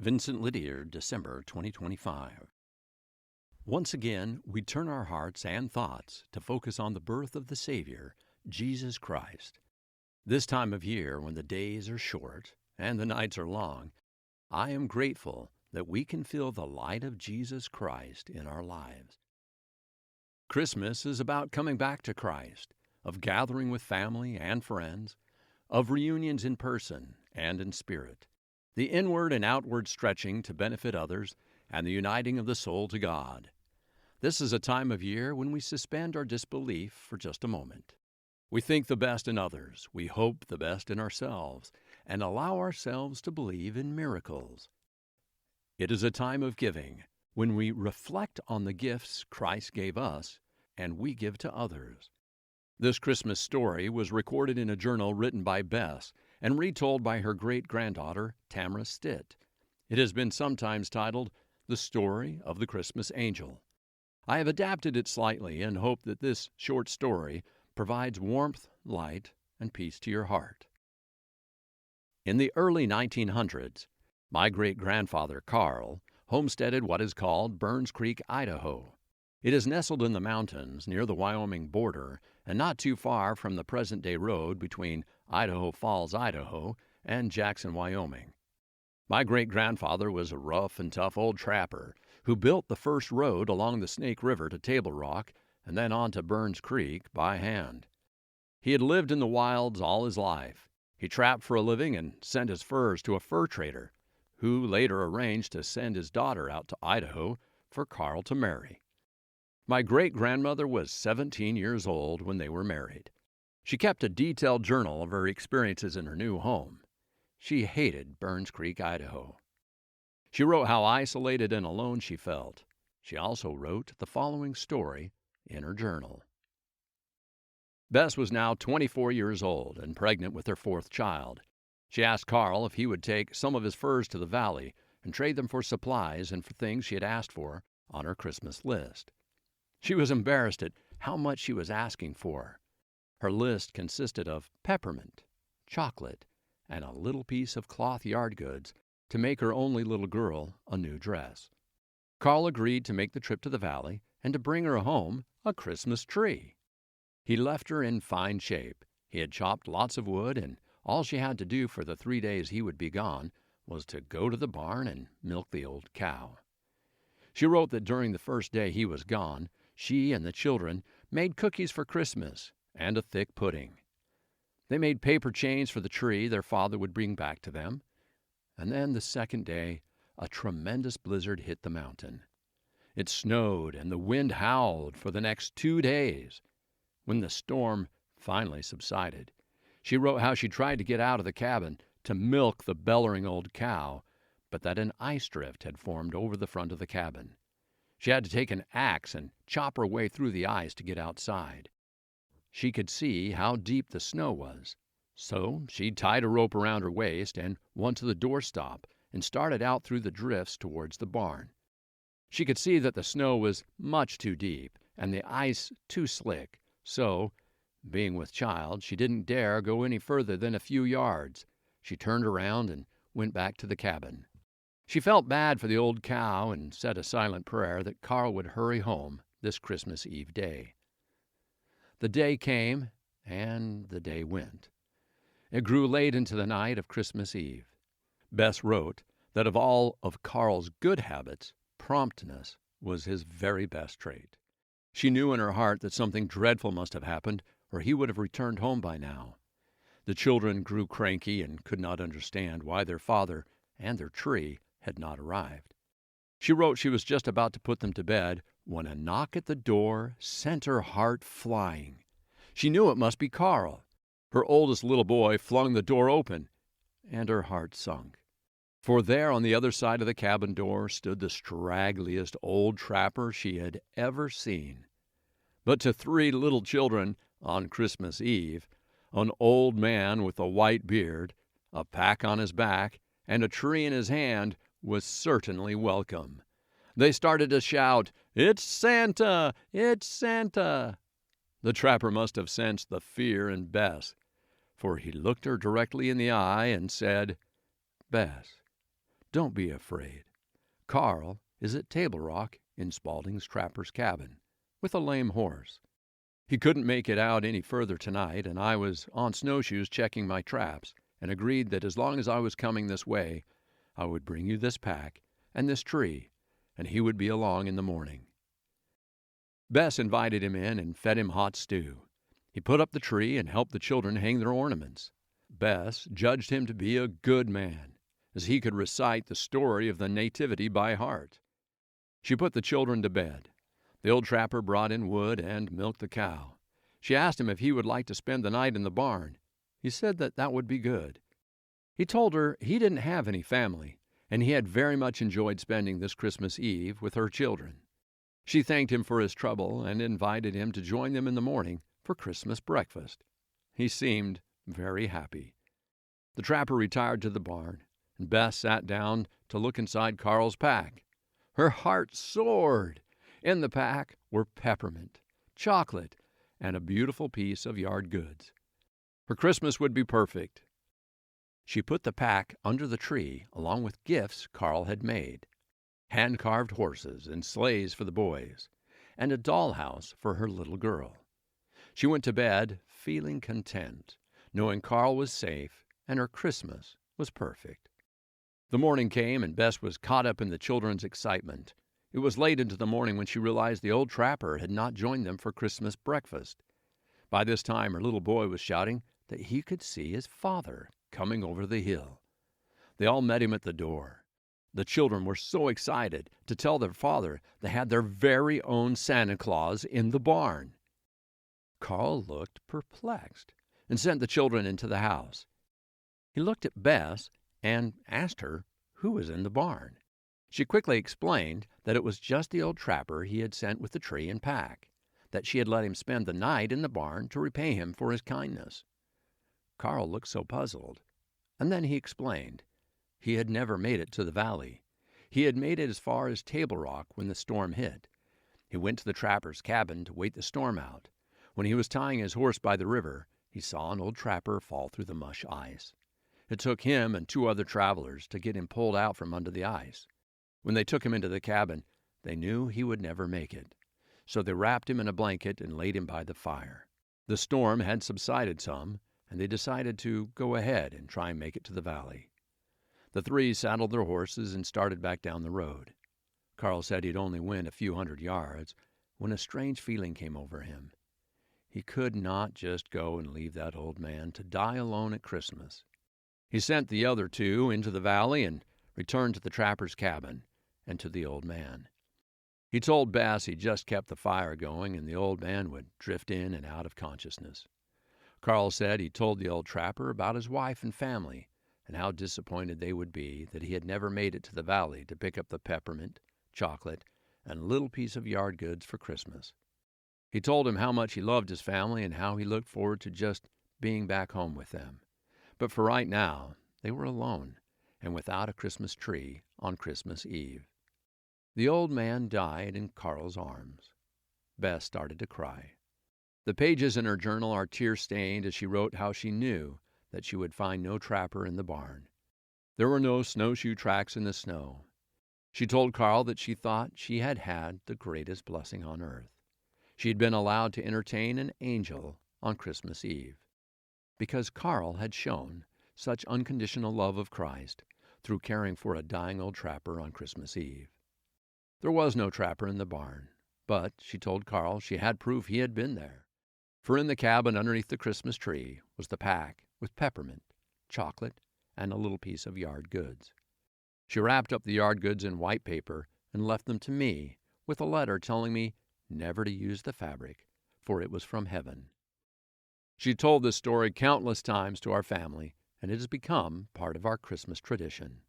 Vincent Lydiard, December 2025. Once again, we turn our hearts and thoughts to focus on the birth of the Savior, Jesus Christ. This time of year, when the days are short and the nights are long, I am grateful that we can feel the light of Jesus Christ in our lives. Christmas is about coming back to Christ, of gathering with family and friends, of reunions in person and in spirit, the inward and outward stretching to benefit others, and the uniting of the soul to God. This is a time of year when we suspend our disbelief for just a moment. We think the best in others, we hope the best in ourselves, and allow ourselves to believe in miracles. It is a time of giving, when we reflect on the gifts Christ gave us and we give to others. This Christmas story was recorded in a journal written by Bess and retold by her great-granddaughter, Tamara Stitt. It has been sometimes titled, The Story of the Christmas Angel. I have adapted it slightly and hope that this short story provides warmth, light, and peace to your heart. In the early 1900s, my great-grandfather, Carl, homesteaded what is called Burns Creek, Idaho. It is nestled in the mountains near the Wyoming border and not too far from the present-day road between Idaho Falls, Idaho, and Jackson, Wyoming. My great-grandfather was a rough and tough old trapper who built the first road along the Snake River to Table Rock and then on to Burns Creek by hand. He had lived in the wilds all his life. He trapped for a living and sent his furs to a fur trader, who later arranged to send his daughter out to Idaho for Carl to marry. My great-grandmother was 17 years old when they were married. She kept a detailed journal of her experiences in her new home. She hated Burns Creek, Idaho. She wrote how isolated and alone she felt. She also wrote the following story in her journal. Bess was now 24 years old and pregnant with her fourth child. She asked Carl if he would take some of his furs to the valley and trade them for supplies and for things she had asked for on her Christmas list. She was embarrassed at how much she was asking for. Her list consisted of peppermint, chocolate, and a little piece of cloth yard goods to make her only little girl a new dress. Carl agreed to make the trip to the valley and to bring her home a Christmas tree. He left her in fine shape. He had chopped lots of wood, and all she had to do for the 3 days he would be gone was to go to the barn and milk the old cow. She wrote that during the first day he was gone, she and the children made cookies for Christmas and a thick pudding. They made paper chains for the tree their father would bring back to them. And then the second day, a tremendous blizzard hit the mountain. It snowed and the wind howled for the next 2 days. When the storm finally subsided, she wrote how she tried to get out of the cabin to milk the bellowing old cow, but that an ice drift had formed over the front of the cabin. She had to take an axe and chop her way through the ice to get outside. She could see how deep the snow was, so she tied a rope around her waist and went to the doorstop and started out through the drifts towards the barn. She could see that the snow was much too deep and the ice too slick, so, being with child, she didn't dare go any further than a few yards. She turned around and went back to the cabin. She felt bad for the old cow and said a silent prayer that Carl would hurry home this Christmas Eve day. The day came, and the day went. It grew late into the night of Christmas Eve. Bess wrote that of all of Carl's good habits, promptness was his very best trait. She knew in her heart that something dreadful must have happened, or he would have returned home by now. The children grew cranky and could not understand why their father and their tree had not arrived. She wrote she was just about to put them to bed when a knock at the door sent her heart flying. She knew it must be Carl. Her oldest little boy flung the door open, and her heart sunk. For there on the other side of the cabin door stood the straggliest old trapper she had ever seen. But to 3 little children on Christmas Eve, an old man with a white beard, a pack on his back, and a tree in his hand was certainly welcome. They started to shout, "It's Santa! It's Santa!" The trapper must have sensed the fear in Bess, for he looked her directly in the eye and said, "Bess, Don't be afraid. Carl is at Table Rock in Spaulding's trapper's cabin with a lame horse. He couldn't make it out any further tonight, and I was on snowshoes checking my traps and agreed that as long as I was coming this way, I would bring you this pack and this tree, and he would be along in the morning. Bess invited him in and fed him hot stew. He put up the tree and helped the children hang their ornaments. Bess judged him to be a good man, as he could recite the story of the Nativity by heart. She put the children to bed. The old trapper brought in wood and milked the cow. She asked him if he would like to spend the night in the barn. He said that would be good. He told her he didn't have any family, and he had very much enjoyed spending this Christmas Eve with her children. She thanked him for his trouble and invited him to join them in the morning for Christmas breakfast. He seemed very happy. The trapper retired to the barn, and Bess sat down to look inside Carl's pack. Her heart soared. In the pack were peppermint, chocolate, and a beautiful piece of yard goods. Her Christmas would be perfect. She put the pack under the tree along with gifts Carl had made. Hand-carved horses and sleighs for the boys, and a dollhouse for her little girl. She went to bed feeling content, knowing Carl was safe and her Christmas was perfect. The morning came, and Bess was caught up in the children's excitement. It was late into the morning when she realized the old trapper had not joined them for Christmas breakfast. By this time, her little boy was shouting that he could see his father coming over the hill. They all met him at the door. The children were so excited to tell their father they had their very own Santa Claus in the barn. Carl looked perplexed and sent the children into the house. He looked at Bess and asked her who was in the barn. She quickly explained that it was just the old trapper he had sent with the tree and pack, that she had let him spend the night in the barn to repay him for his kindness. Carl looked so puzzled, and then he explained. He had never made it to the valley. He had made it as far as Table Rock when the storm hit. He went to the trapper's cabin to wait the storm out. When he was tying his horse by the river, he saw an old trapper fall through the mush ice. It took him and 2 other travelers to get him pulled out from under the ice. When they took him into the cabin, they knew he would never make it. So they wrapped him in a blanket and laid him by the fire. The storm had subsided some, and they decided to go ahead and try and make it to the valley. The 3 saddled their horses and started back down the road. Carl said he'd only went a few hundred yards when a strange feeling came over him. He could not just go and leave that old man to die alone at Christmas. He sent the other 2 into the valley and returned to the trapper's cabin and to the old man. He told Bess he just kept the fire going and the old man would drift in and out of consciousness. Carl said he told the old trapper about his wife and family and how disappointed they would be that he had never made it to the valley to pick up the peppermint, chocolate, and a little piece of yard goods for Christmas. He told him how much he loved his family and how he looked forward to just being back home with them. But for right now, they were alone and without a Christmas tree on Christmas Eve. The old man died in Carl's arms. Bess started to cry. The pages in her journal are tear-stained as she wrote how she knew that she would find no trapper in the barn. There were no snowshoe tracks in the snow. She told Carl that she thought she had had the greatest blessing on earth. She had been allowed to entertain an angel on Christmas Eve, because Carl had shown such unconditional love of Christ through caring for a dying old trapper on Christmas Eve. There was no trapper in the barn, but she told Carl she had proof he had been there. For in the cabin underneath the Christmas tree was the pack with peppermint, chocolate, and a little piece of yard goods. She wrapped up the yard goods in white paper and left them to me with a letter telling me never to use the fabric, for it was from heaven. She told this story countless times to our family, and it has become part of our Christmas tradition.